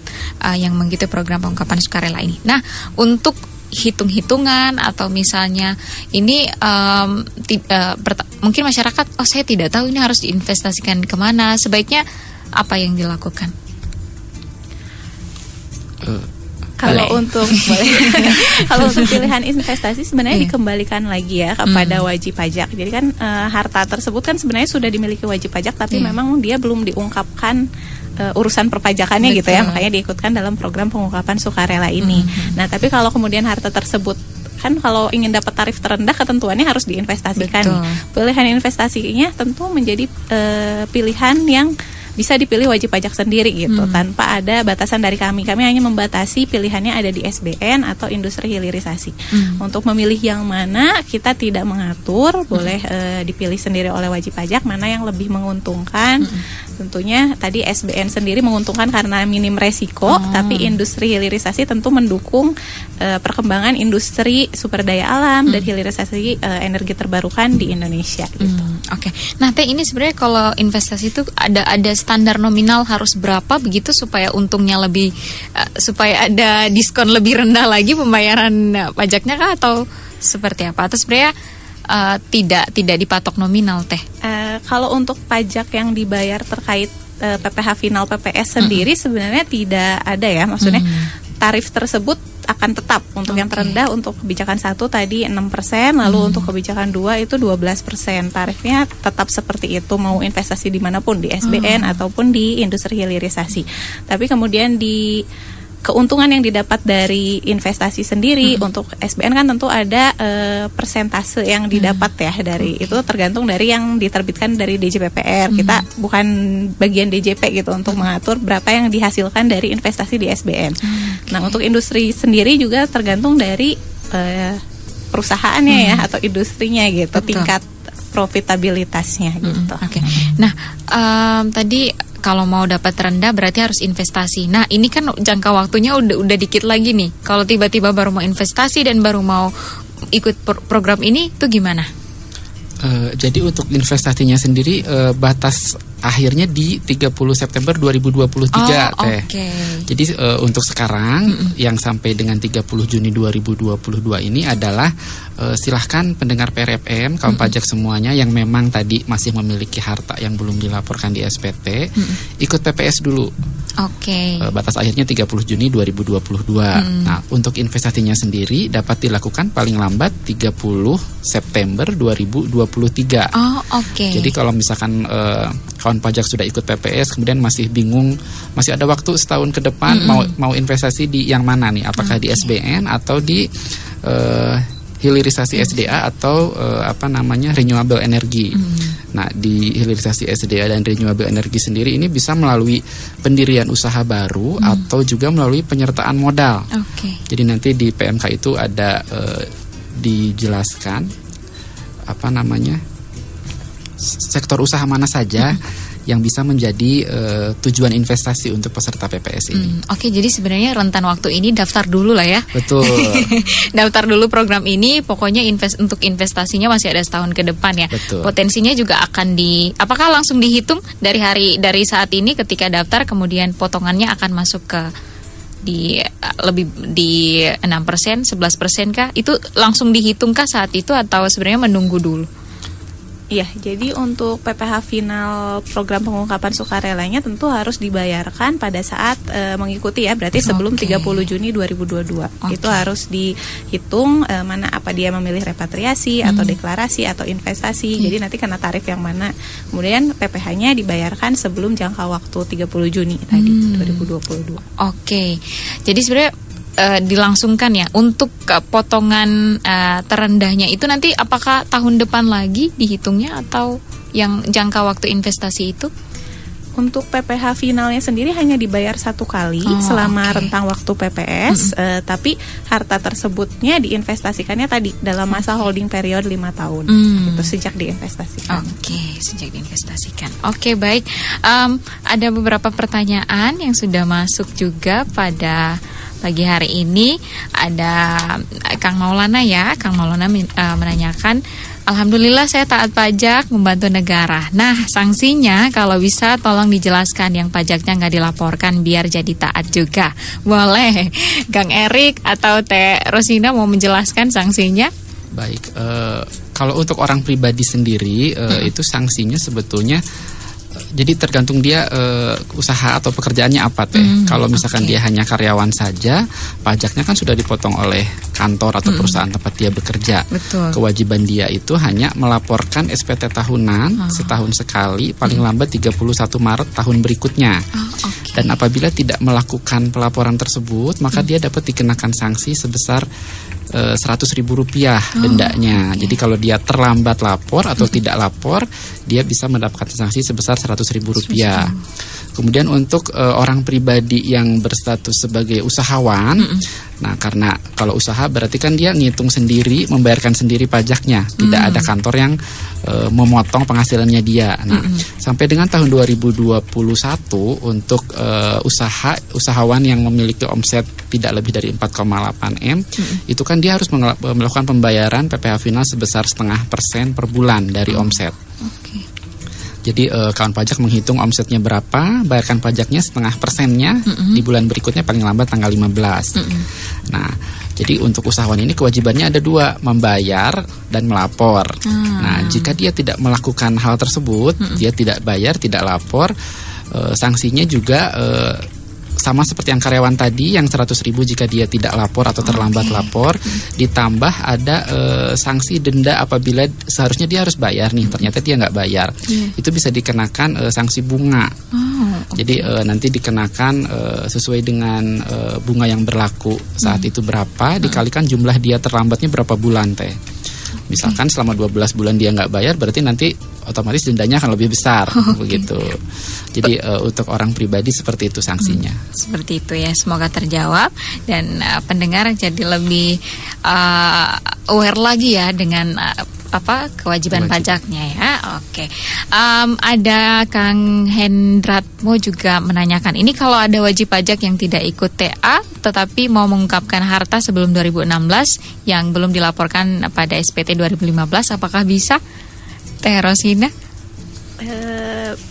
yang mengikuti program pengungkapan sukarela ini. Nah, untuk hitung-hitungan atau misalnya ini mungkin masyarakat, saya tidak tahu ini harus diinvestasikan kemana, sebaiknya apa yang dilakukan? Kalau untuk pilihan investasi sebenarnya dikembalikan lagi ya kepada wajib pajak. Jadi kan harta tersebut kan sebenarnya sudah dimiliki wajib pajak, tapi memang dia belum diungkapkan urusan perpajakannya. Betul. Gitu ya, makanya diikutkan dalam program pengungkapan sukarela ini. Nah, tapi kalau kemudian harta tersebut kan kalau ingin dapat tarif terendah ketentuannya harus diinvestasikan. Pilihan investasinya tentu menjadi pilihan yang bisa dipilih wajib pajak sendiri gitu, tanpa ada batasan dari kami. Kami hanya membatasi pilihannya ada di SBN atau industri hilirisasi. Untuk memilih yang mana kita tidak mengatur, boleh dipilih sendiri oleh wajib pajak mana yang lebih menguntungkan. Tentunya tadi SBN sendiri menguntungkan karena minim resiko, tapi industri hilirisasi tentu mendukung perkembangan industri sumber daya alam dan hilirisasi energi terbarukan di Indonesia gitu. Oke. Nah, Teh, ini sebenarnya kalau investasi itu ada standar nominal harus berapa begitu supaya untungnya lebih supaya ada diskon lebih rendah lagi pembayaran pajaknya kah, atau seperti apa? Atau sebenarnya tidak dipatok nominal, Teh? Kalau untuk pajak yang dibayar terkait PPh final PPS sendiri sebenarnya tidak ada ya, maksudnya tarif tersebut akan tetap untuk yang terendah untuk kebijakan 1 tadi 6%, lalu untuk kebijakan 2 itu 12%. Tarifnya tetap seperti itu mau investasi dimanapun, di SBN ataupun di industri hilirisasi. Tapi kemudian di keuntungan yang didapat dari investasi sendiri untuk SBN kan tentu ada persentase yang didapat ya dari itu, tergantung dari yang diterbitkan dari DJPPR. Kita bukan bagian DJP gitu untuk mengatur berapa yang dihasilkan dari investasi di SBN. Nah, untuk industri sendiri juga tergantung dari perusahaannya ya atau industrinya gitu. Tingkat profitabilitasnya gitu. Nah, tadi kalau mau dapat rendah berarti harus investasi. Nah, ini kan jangka waktunya udah dikit lagi nih. Kalau tiba-tiba baru mau investasi dan baru mau ikut program ini tuh gimana? Jadi untuk investasinya sendiri batas akhirnya di 30 September 2023 Teh. Jadi untuk sekarang yang sampai dengan 30 Juni 2022 ini adalah silahkan pendengar PRFM, kaum pajak semuanya yang memang tadi masih memiliki harta yang belum dilaporkan di SPT, ikut PPS dulu. Batas akhirnya 30 Juni 2022. Nah, untuk investasinya sendiri dapat dilakukan paling lambat 30 September 2023. Jadi kalau misalkan kawan pajak sudah ikut PPS kemudian masih bingung, masih ada waktu setahun ke depan mau investasi di yang mana nih? Apakah di SBN atau di hilirisasi SDA atau renewable energy. Nah, di hilirisasi SDA dan renewable energy sendiri ini bisa melalui pendirian usaha baru atau juga melalui penyertaan modal. Jadi nanti di PMK itu ada dijelaskan sektor usaha mana saja yang bisa menjadi tujuan investasi untuk peserta PPS ini. Jadi sebenarnya rentan waktu ini daftar dulu lah ya. Betul. Daftar dulu program ini, pokoknya untuk investasinya masih ada setahun ke depan ya. Betul. Potensinya juga akan apakah langsung dihitung dari saat ini ketika daftar, kemudian potongannya akan masuk ke di 6%, 11% kah? Itu langsung dihitungkah saat itu atau sebenarnya menunggu dulu? Iya, jadi untuk PPh final program pengungkapan sukarelanya tentu harus dibayarkan pada saat mengikuti ya, berarti sebelum 30 Juni 2022. Itu harus dihitung apa dia memilih repatriasi atau deklarasi atau investasi. Jadi nanti kena tarif yang mana. Kemudian PPh-nya dibayarkan sebelum jangka waktu 30 Juni tadi 2022. Jadi sebenarnya dilangsungkan ya untuk potongan terendahnya itu nanti apakah tahun depan lagi dihitungnya atau yang jangka waktu investasi itu? Untuk PPh finalnya sendiri hanya dibayar 1 kali selama rentang waktu PPS, tapi harta tersebutnya diinvestasikannya tadi dalam masa holding period 5 tahun. Itu sejak diinvestasikan. Sejak diinvestasikan. Baik. Ada beberapa pertanyaan yang sudah masuk juga pada pagi hari ini. Ada Kang Maulana ya. Kang Maulana menanyakan, alhamdulillah saya taat pajak membantu negara. Nah, sanksinya kalau bisa tolong dijelaskan yang pajaknya nggak dilaporkan biar jadi taat juga. Boleh, Kang Erik atau Teh Rosina mau menjelaskan sanksinya? Baik, kalau untuk orang pribadi sendiri itu sanksinya sebetulnya jadi tergantung dia usaha atau pekerjaannya apa Teh. Kalau misalkan dia hanya karyawan saja, pajaknya kan sudah dipotong oleh kantor atau perusahaan tempat dia bekerja. Kewajiban dia itu hanya melaporkan SPT tahunan setahun sekali, paling lambat 31 Maret tahun berikutnya. Dan apabila tidak melakukan pelaporan tersebut, maka dia dapat dikenakan sanksi sebesar Rp100.000 dendanya. Jadi kalau dia terlambat lapor atau tidak lapor, dia bisa mendapatkan sanksi sebesar Rp100.000. Kemudian untuk orang pribadi yang berstatus sebagai usahawan, nah karena kalau usaha berarti kan dia ngitung sendiri, membayarkan sendiri pajaknya, tidak ada kantor yang memotong penghasilannya dia. Nah, sampai dengan tahun 2021 untuk usahawan yang memiliki omset tidak lebih dari 4,8 M, itu kan dia harus melakukan pembayaran PPh final sebesar 0,5% per bulan dari omset. Jadi kawan pajak menghitung omsetnya berapa, bayarkan pajaknya 0,5%-nya di bulan berikutnya paling lambat tanggal 15. Nah, jadi untuk usahawan ini kewajibannya ada 2, membayar dan melapor. Nah, jika dia tidak melakukan hal tersebut, dia tidak bayar, tidak lapor, sanksinya juga sama seperti yang karyawan tadi, yang 100.000 jika dia tidak lapor atau terlambat lapor, ditambah ada sanksi denda apabila seharusnya dia harus bayar nih, ternyata dia nggak bayar, itu bisa dikenakan sanksi bunga. Jadi nanti dikenakan sesuai dengan bunga yang berlaku saat itu berapa, dikalikan jumlah dia terlambatnya berapa bulan teh. Misalkan selama 12 bulan dia nggak bayar, berarti nanti otomatis dendanya akan lebih besar, begitu. Jadi untuk orang pribadi seperti itu sanksinya. Seperti itu ya, semoga terjawab dan pendengar jadi lebih aware lagi ya dengan kewajiban pajaknya ya. Oke. Ada Kang Hendratmo juga menanyakan, ini kalau ada wajib pajak yang tidak ikut TA tetapi mau mengungkapkan harta sebelum 2016 yang belum dilaporkan pada SPT 2015, apakah bisa? Teh Rosina?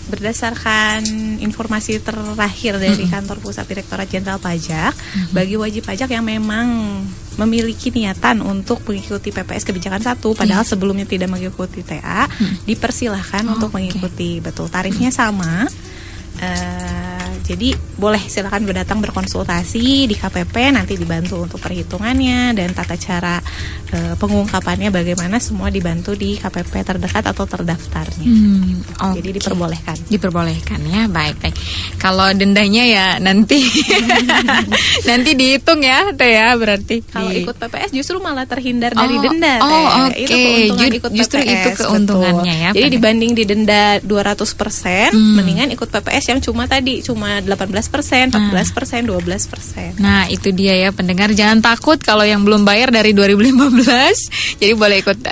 Berdasarkan informasi terakhir dari kantor pusat Direktorat Jenderal Pajak, bagi wajib pajak yang memang memiliki niatan untuk mengikuti PPS kebijakan 1 padahal sebelumnya tidak mengikuti TA, dipersilahkan untuk mengikuti. Betul, tarifnya sama. Jadi boleh silakan berdatang berkonsultasi di KPP, nanti dibantu untuk perhitungannya dan tata cara pengungkapannya bagaimana, semua dibantu di KPP terdekat atau terdaftarnya. Jadi diperbolehkan. Diperbolehkan ya, baik. Kalau dendanya ya nanti nanti dihitung ya, Teh ya, berarti. Kalau ikut PPS justru malah terhindar dari denda. Itu keuntungan ikut justru PPS. Itu keuntungannya ya. Jadi dibanding didenda 200%, mendingan ikut PPS yang cuma 18%, 14%, 12%. Nah, itu dia ya pendengar, jangan takut kalau yang belum bayar dari 2015. Jadi boleh ikut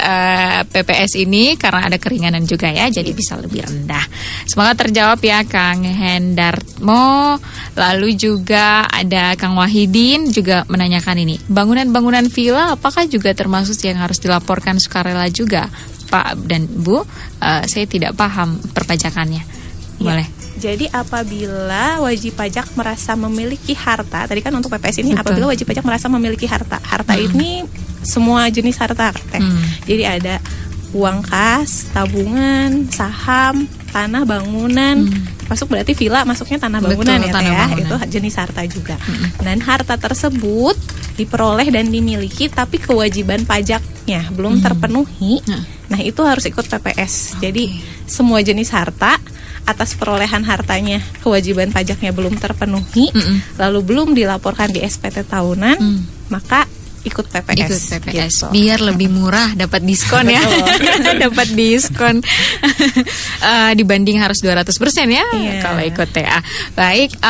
PPS ini karena ada keringanan juga ya, jadi bisa lebih rendah. Semoga terjawab ya Kang Hendartmo. Lalu juga ada Kang Wahidin juga menanyakan ini, bangunan-bangunan villa apakah juga termasuk yang harus dilaporkan sukarela juga, Pak dan Bu? Saya tidak paham perpajakannya. Boleh. Jadi apabila wajib pajak merasa memiliki harta, tadi kan untuk PPS ini apabila wajib pajak merasa memiliki harta ini semua jenis harta Teh. Jadi ada uang kas, tabungan, saham, tanah, bangunan. Masuk berarti villa masuknya tanah bangunan. Betul, ya Teh, itu jenis harta juga. Dan harta tersebut diperoleh dan dimiliki tapi kewajiban pajaknya belum terpenuhi. Nah, itu harus ikut PPS. Jadi semua jenis harta atas perolehan hartanya kewajiban pajaknya belum terpenuhi, lalu belum dilaporkan di SPT tahunan, maka ikut PPS. Gitu. Biar lebih murah, dapat diskon ya. Dapat diskon dibanding harus 200% ya kalau ikut TA. Baik,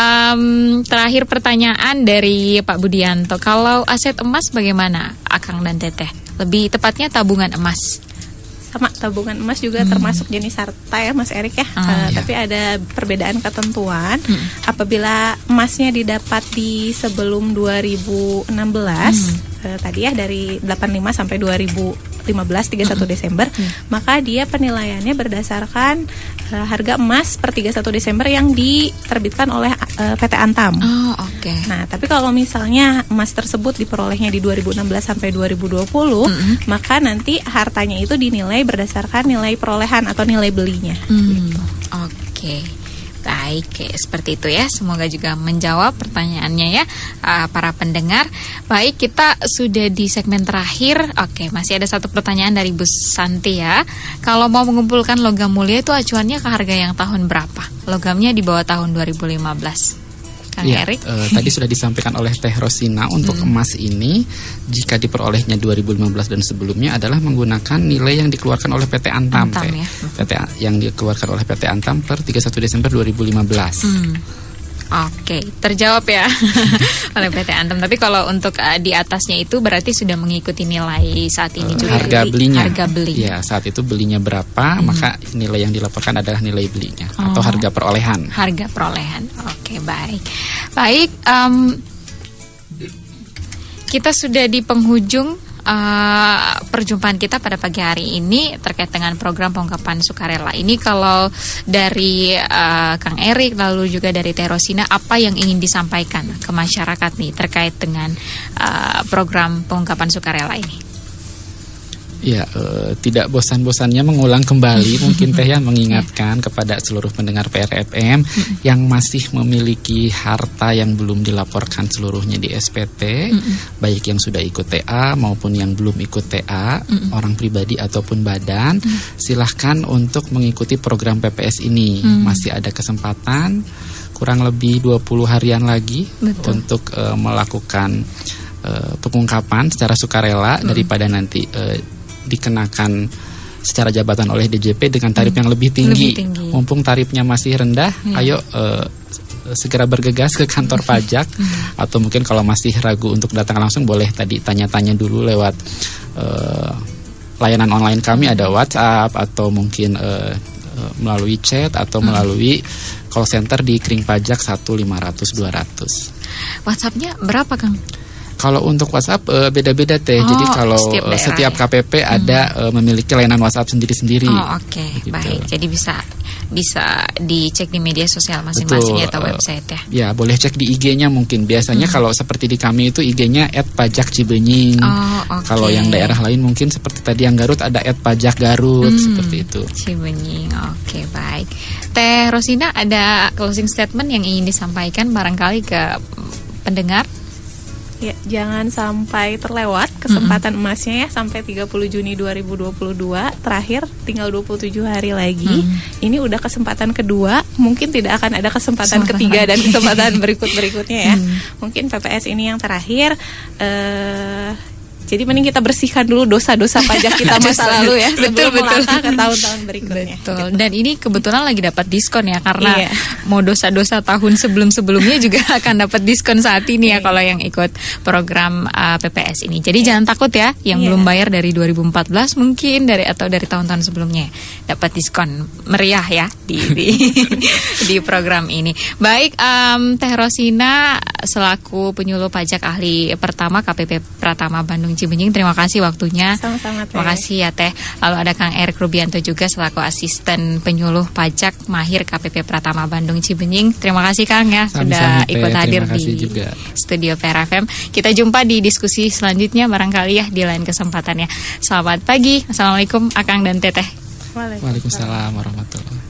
terakhir pertanyaan dari Pak Budianto. Kalau aset emas bagaimana Akang dan Teteh? Lebih tepatnya tabungan emas. Sama, tabungan emas juga termasuk jenis harta ya Mas Erik ya. Tapi ada perbedaan ketentuan. Apabila emasnya didapat di sebelum 2016 tadi ya, dari 85 sampai 2015 31 Desember, maka dia penilaiannya berdasarkan harga emas per 31 Desember yang diterbitkan oleh PT Antam. Nah, tapi kalau misalnya emas tersebut diperolehnya di 2016 sampai 2020, maka nanti hartanya itu dinilai berdasarkan nilai perolehan atau nilai belinya. Baik, seperti itu ya. Semoga juga menjawab pertanyaannya ya para pendengar. Baik, kita sudah di segmen terakhir. Masih ada satu pertanyaan dari Bu Santi ya. Kalau mau mengumpulkan logam mulia itu acuannya ke harga yang tahun berapa? Logamnya di bawah tahun 2015. Kang Ya, Erik? tadi sudah disampaikan oleh Teh Rosina untuk emas ini jika diperolehnya 2015 dan sebelumnya adalah menggunakan nilai yang dikeluarkan oleh PT Antam, Antam, Teh. ya. PT yang dikeluarkan oleh PT Antam per 31 Desember 2015. Oke, terjawab ya oleh PT Antam. Tapi kalau untuk di atasnya itu berarti sudah mengikuti nilai saat ini juga. Harga belinya. Harga beli. Ya, saat itu belinya berapa, maka nilai yang dilaporkan adalah nilai belinya atau harga perolehan. Harga perolehan. Oke, baik. Baik, kita sudah di penghujung perjumpaan kita pada pagi hari ini terkait dengan program pengungkapan sukarela ini. Kalau dari Kang Erik lalu juga dari Teh Rosina, apa yang ingin disampaikan ke masyarakat nih terkait dengan program pengungkapan sukarela ini? Ya, tidak bosan-bosannya mengulang kembali mungkin Teh ya, mengingatkan kepada seluruh pendengar PRFM yang masih memiliki harta yang belum dilaporkan seluruhnya di SPT, baik yang sudah ikut TA maupun yang belum ikut TA, orang pribadi ataupun badan, silahkan untuk mengikuti program PPS ini. Masih ada kesempatan kurang lebih 20 harian lagi untuk melakukan pengungkapan secara sukarela daripada nanti dikenakan secara jabatan oleh DJP dengan tarif yang lebih tinggi. Mumpung tarifnya masih rendah, ayo segera bergegas ke kantor pajak atau mungkin kalau masih ragu untuk datang langsung boleh tadi tanya-tanya dulu lewat layanan online kami, ada WhatsApp atau mungkin melalui chat atau melalui call center di Kring Pajak 1-500-200. WhatsAppnya berapa, Kang? Kalau untuk WhatsApp beda-beda Teh. Jadi kalau setiap KPP ada memiliki layanan WhatsApp sendiri-sendiri. Oh, oke. Gitu. Baik. Jadi bisa dicek di media sosial masing-masing atau website ya. Ya, boleh cek di IG-nya mungkin. Biasanya kalau seperti di kami itu IG-nya @pajakcibenying. Kalau yang daerah lain mungkin seperti tadi yang Garut ada @pajakgarut seperti itu. Cibenying. Oke, baik. Teh Rosina, ada closing statement yang ingin disampaikan barangkali ke pendengar? Ya, jangan sampai terlewat kesempatan emasnya ya, sampai 30 Juni 2022. Terakhir tinggal 27 hari lagi. Ini udah kesempatan kedua, mungkin tidak akan ada kesempatan ketiga dan kesempatan berikutnya ya. Mungkin PPS ini yang terakhir. Jadi mending kita bersihkan dulu dosa-dosa pajak kita masa lalu ya, sebelum melangkah ke tahun-tahun berikutnya. Betul. Dan ini kebetulan lagi dapat diskon ya, karena mau dosa-dosa tahun sebelum-sebelumnya juga akan dapat diskon saat ini ya kalau yang ikut program PPS ini. Jadi jangan takut ya, yang belum bayar dari 2014 mungkin atau dari tahun-tahun sebelumnya dapat diskon meriah ya di program ini. Baik, Teh Rosina selaku penyuluh pajak ahli pertama KPP Pratama Bandung Cibenying, terima kasih waktunya. Sama-sama Teh. Terima kasih ya Teh. Lalu ada Kang Erik Rubianto juga selaku asisten penyuluh pajak mahir KPP Pratama Bandung Cibenying. Terima kasih Kang ya sudah ikut hadir di studio PRFM. Kita jumpa di diskusi selanjutnya barangkali ya di lain kesempatan ya. Selamat pagi. Assalamualaikum Akang dan Teteh. Waalaikumsalam warahmatullahi wabarakatuh.